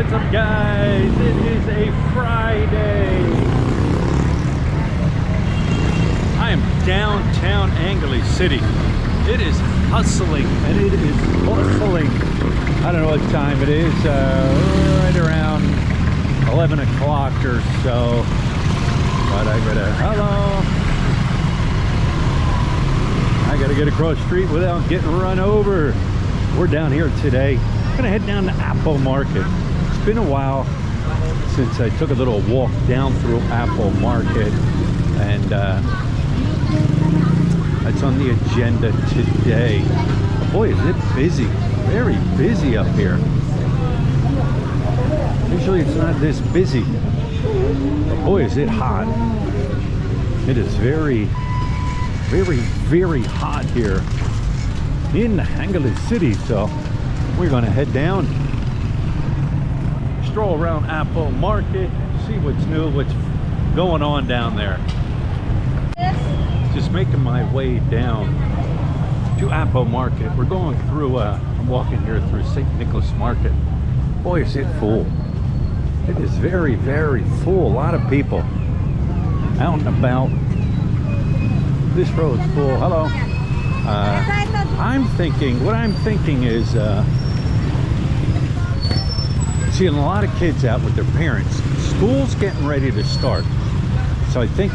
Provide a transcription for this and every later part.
What's up, guys? It is a Friday. I am downtown Angeles City. It is hustling and it is bustling. I don't know what time it is, right around 11 o'clock or so. But I gotta get across the street without getting run over. We're down here today. I'm gonna head down to Apo Market. It's been a while since I took a little walk down through Apo Market, and that's on the agenda today. Boy, is it busy. Very busy up here. Usually it's not this busy. But boy, is it hot. It is very, very hot here in Angeles City. So we're going to head down, stroll around Apo Market, see what's new, what's going on down there. Just making my way down to Apo Market. We're going through, I'm walking here through St. Nicholas Market. Boy, is it full. It is very, very full. A lot of people out and about. This road's full. Hello. What I'm thinking is seeing a lot of kids out with their parents. School's getting ready to start. So I think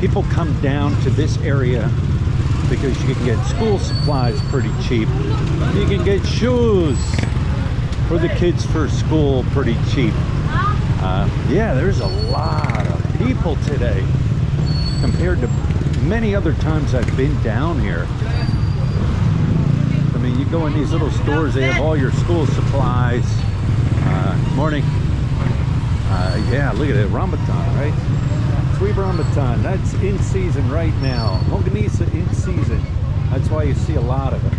people come down to this area because you can get school supplies pretty cheap. You can get shoes for the kids for school pretty cheap. Yeah, there's a lot of people today compared to many other times I've been down here. I mean, you go in these little stores, they have all your school supplies. Morning. Yeah, look at it, Rambutan, right? Sweet Rambutan, that's in season right now. Longanisa in season. That's why you see a lot of it.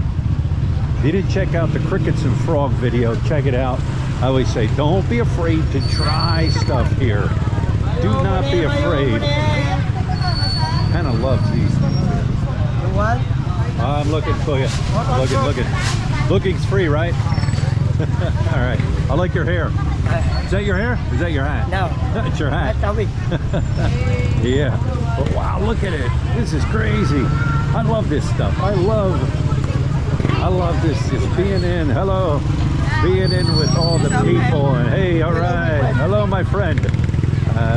If you didn't check out the crickets and frog video, check it out. I always say, don't be afraid to try stuff here. Do not be afraid. Kind of loves these things. What? I'm looking for you. Looking. Looking's free, right? All right. I like your hair. Is that your hair? Or is that your hat? No. It's your hat. Yeah. But wow, look at it. This is crazy. I love this stuff. I love this. Just being in. Hello. Being in with all the people. And hey, all right. Hello, my friend.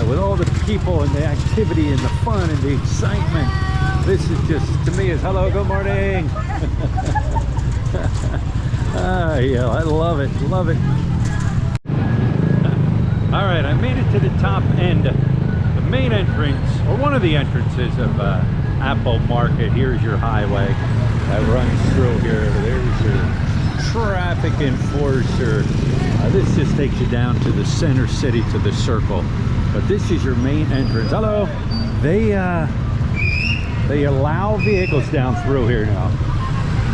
With all the people and the activity and the fun and the excitement. This is just, to me, is hello, good morning. Yeah, I love it, love it. All right, I made it to the top end, the main entrance, or one of the entrances of Apo Market. Here's your highway that runs through here. There's your traffic enforcer. This just takes you down to the center city, to the circle. But this is your main entrance. Hello. They allow vehicles down through here now.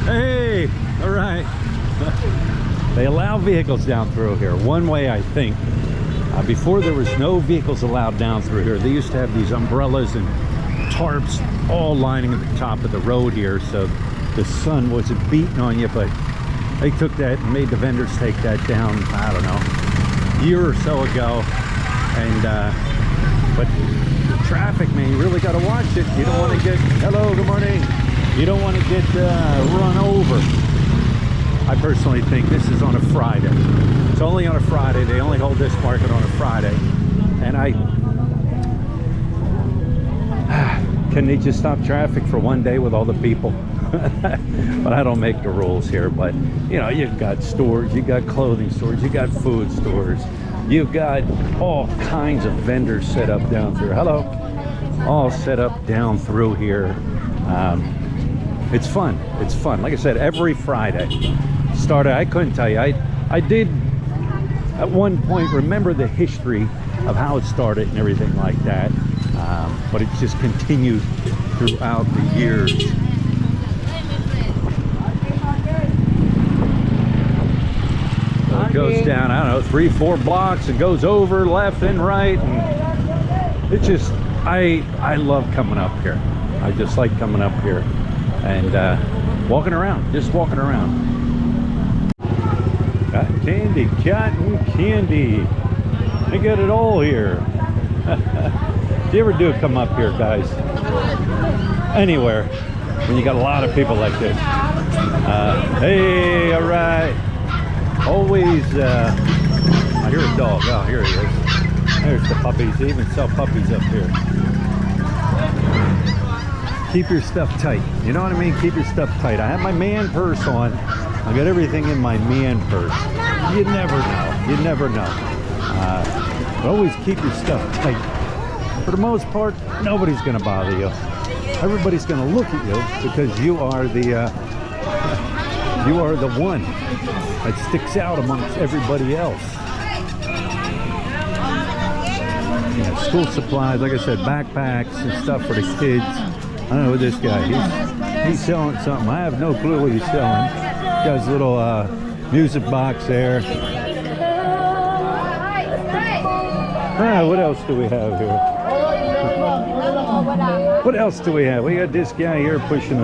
Hey, all right. They allow vehicles down through here. One way, I think. Before there was no vehicles allowed down through here. They used to have these umbrellas and tarps all lining at the top of the road here, so the sun wasn't beating on you. But they took that and made the vendors take that down, I don't know, a year or so ago. And but the traffic, man, you really got to watch it. You don't want to get, hello, good morning. You don't want to get run over. I personally think this is on a Friday. It's only on a Friday. They only hold this market on a Friday. And can they just stop traffic for one day with all the people? But I don't make the rules here. But you know, you've got stores, you got clothing stores, you got food stores, you've got all kinds of vendors set up down through. Hello. All set up down through here. It's fun. It's fun. Like I said, every Friday. Started, I couldn't tell you. I did at one point remember the history of how it started and everything like that. But it's just continued throughout the years. So it goes down, I don't know, 3-4 blocks and goes over left and right. And it's just, I love coming up here. I just like coming up here and walking around, just walking around. candy, cotton candy. They got it all here. If you ever do come up here, guys, anywhere, when you got a lot of people like this. Hey, all right. Always, I hear a dog. Oh, here he is. There's the puppies. They even sell puppies up here. Keep your stuff tight. You know what I mean? Keep your stuff tight. I have my man purse on. I got everything in my man purse. You never know. You never know. But always keep your stuff tight. For the most part, nobody's going to bother you. Everybody's going to look at you because you are the one that sticks out amongst everybody else. You know, school supplies, like I said, backpacks and stuff for the kids. I don't know what this guy, he's selling something. I have no clue what he's selling. Got his little music box there. What else do we have here? What else do we have? We got this guy here pushing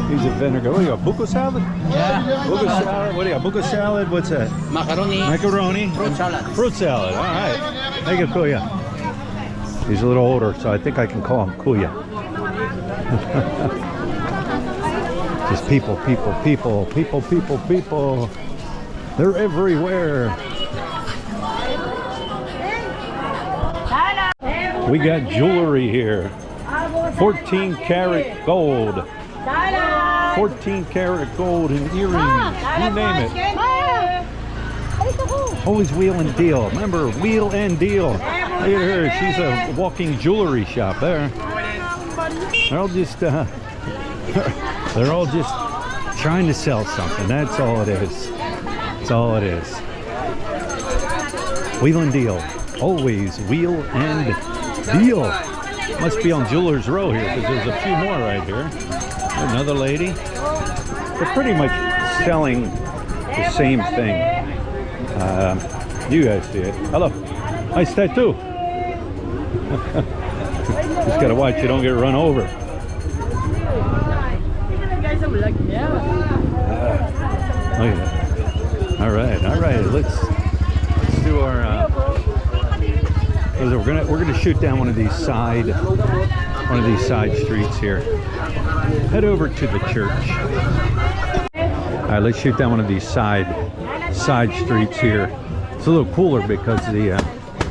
he's a vendor. What do you got? Buko salad? Yeah. Buko salad. What do you got? Buko salad? What's that? Macaroni. Macaroni. Fruit salad. Fruit salad. All right. Thank you, Kuya. He's a little older, so I think I can call him Kuya. Just people. They're everywhere. We got jewelry here. 14 karat gold. 14 karat gold and earrings. You name it. Always wheel and deal. Remember, wheel and deal. Look at her. She's a walking jewelry shop there. They're all just trying to sell something. That's all it is. That's all it is. Wheel and deal. Always wheel and deal. Must be on Jewelers Row here because there's a few more right here. Another lady. They're pretty much selling the same thing. You guys see it. Hello. Nice tattoo. Just gotta watch you don't get run over. Look at that. All right. Let's do our. We're gonna shoot down one of these side streets here. Head over to the church. All right, let's shoot down one of these side streets here. It's a little cooler because you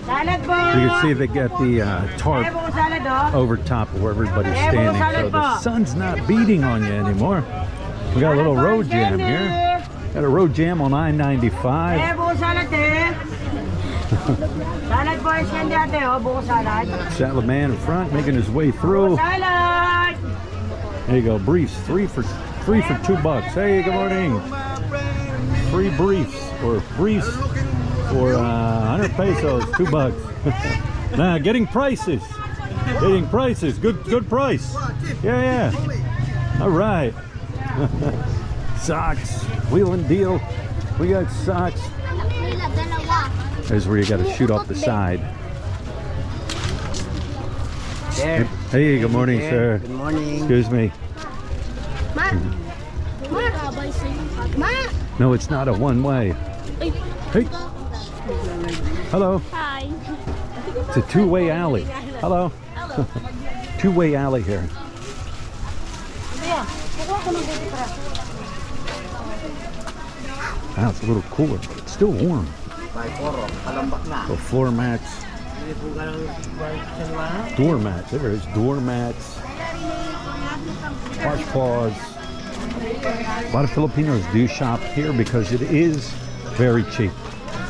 can see they got the tarp over top of where everybody's standing, so the sun's not beating on you anymore. We got a little road jam here. Got a road jam on I-95. Salad man in front, making his way through. There you go, briefs, three for $2. Hey, good morning. Free briefs for 100 pesos, $2. Nah, getting prices. Good price. Yeah. All right. Socks, wheel and deal. We got socks. There's where you got to shoot off the side. There. Hey, good morning, sir. Good morning. Excuse me. No, it's not a one-way. Hey. Hello. Hi. It's a two-way alley. Hello. Two-way alley here. Wow, it's a little cooler, but it's still warm. So floor mats, doormats. There it is, doormats, washcloths. A lot of Filipinos do shop here because it is very cheap,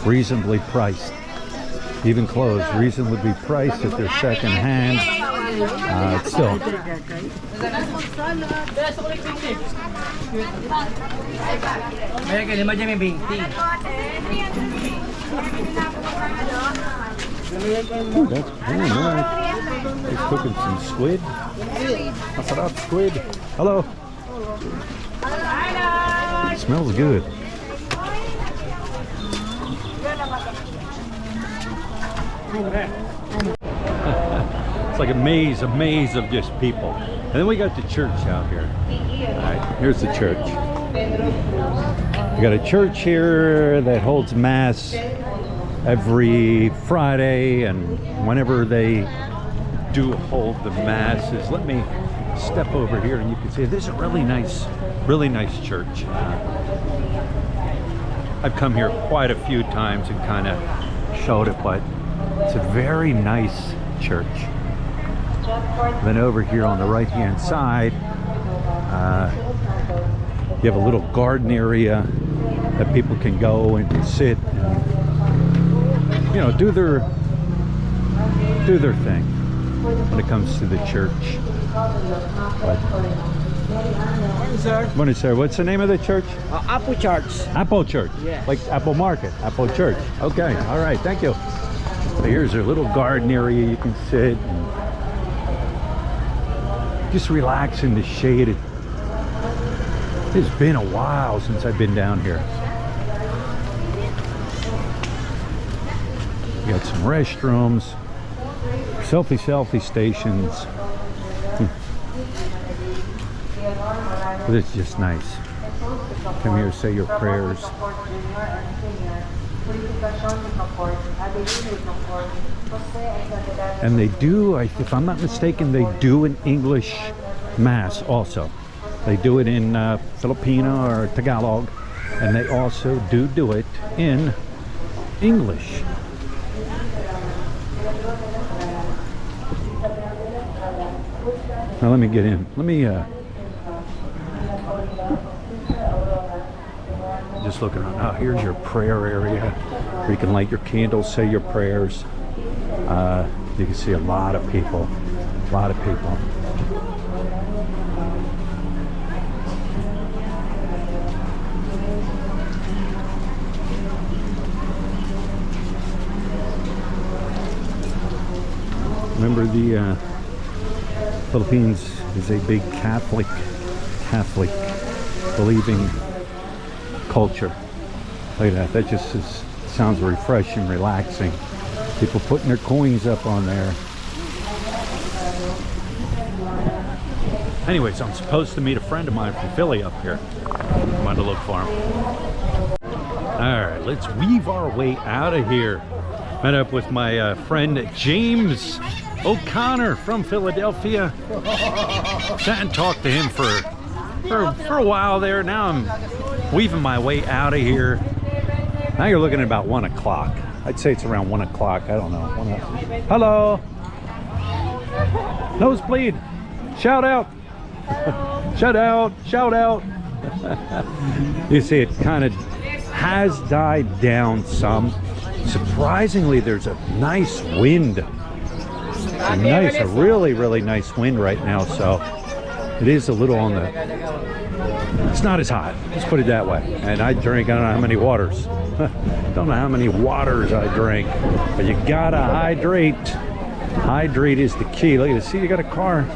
reasonably priced. Even clothes reasonably priced if they're second hand. Still. Ooh, that's cool, man. He's cooking some squid. What's up, squid? Hello. It smells good. It's like a maze of just people. And then we got the church out here. All right, here's the church. We got a church here that holds mass every Friday, and whenever they do hold the masses, let me step over here and you can see this is a really nice church. I've come here quite a few times and kind of showed it, but it's a very nice church. Then over here on the right hand side, you have a little garden area that people can go and sit and, you know, do their thing when it comes to the church. Morning, sir. What's the name of the church? Apo Church. Apo Church. Yeah. Like Apo Market. Apo Church. Okay. All right. Thank you. So here's a little garden area you can sit and just relax in the shade. It's been a while since I've been down here. You got some restrooms, selfie stations. But it's just nice. Come here, say your prayers. And they do, if I'm not mistaken, they do an English mass also. They do it in Filipino or Tagalog, and they also do it in English. Now let me get in. Let me just look around. Oh, here's your prayer area where you can light your candles, say your prayers. You can see a lot of people. A lot of people. Remember, the Philippines is a big Catholic believing culture. Look at that. That just sounds refreshing, relaxing. People putting their coins up on there. Anyways, I'm supposed to meet a friend of mine from Philly up here. I'm going to look for him. All right, let's weave our way out of here. Met up with my friend James O'Connor from Philadelphia. Sat and talked to him for a while there. Now I'm weaving my way out of here. Now you're looking at about 1 o'clock. I'd say it's around 1 o'clock. I don't know. Hello. Nosebleed. Shout out. Shout out. Shout out. You see, it kind of has died down some. Surprisingly, there's a nice wind. A really nice wind right now, so it is a little on the, it's not as hot, let's put it that way. And I don't know how many waters don't know how many waters I drink, but you gotta hydrate. Hydrate is the key. Look at this. See, you got a car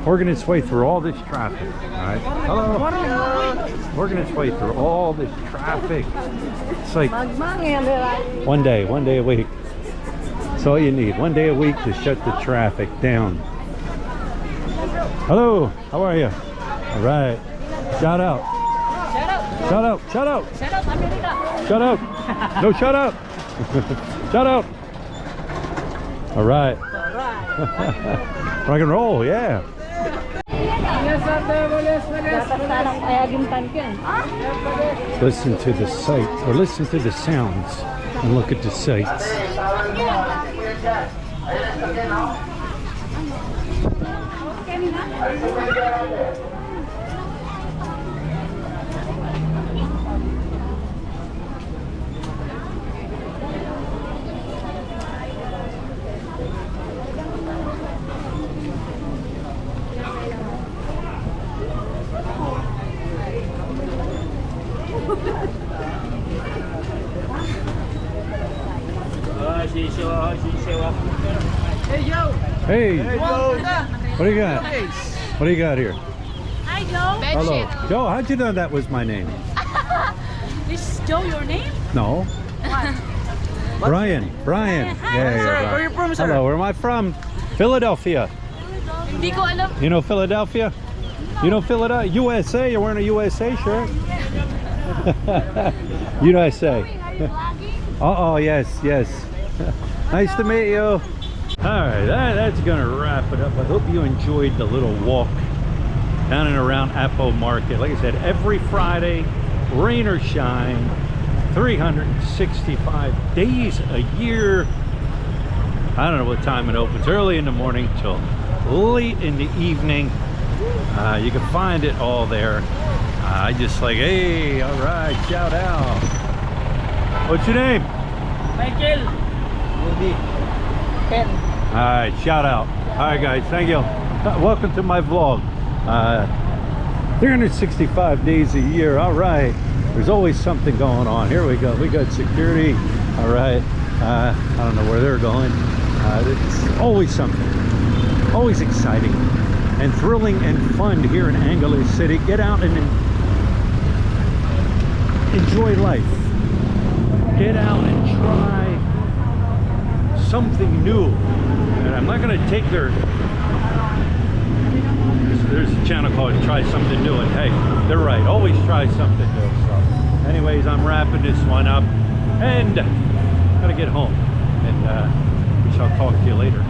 working its way through all this traffic. All right, hello. Working its way through all this traffic. It's like one day a week. That's all you need. One day a week to shut the traffic down. Hello, how are you? All right. Shout out. Shout out. Shout out. Shout out. Shut up. No, shut up. Shut up. All right. Rock and roll, yeah. Listen to the sight, or listen to the sounds, and look at the sights. Hey, Joe. Hey, Hey, Joe. what do you got? What do you got here? Hi, Joe. Hello. Joe, how'd you know that was my name? This is Joe your name? No. Brian. Brian. Hi. Yeah, Sir, Brian. where are you from, sir? Hello, where am I from? Philadelphia. Hindi ko alam. You know Philadelphia? You know Philadelphia? USA, you're wearing a USA shirt. You know what I say. Are you vlogging? Oh, yes, yes. Nice to meet you. All right, that's gonna wrap it up. I hope you enjoyed the little walk down and around Apo Market. Like I said, every Friday, rain or shine, 365 days a year. I don't know what time it opens, early in the morning till late in the evening. You can find it all there. I just like, hey, all right, shout out. What's your name? Michael. Ken. All right, shout out. All right, guys, thank you. Welcome to my vlog. 365 days a year. All right, there's always something going on. Here we go. We got security. All right. I don't know where they're going. It's always something. Always exciting and thrilling and fun here in Angeles City. Get out and enjoy life. Get out and try something new. And I'm not going to take their... There's a channel called Try Something New, and hey, they're right. Always try something new. So anyways, I'm wrapping this one up and gotta get home, and we shall talk to you later.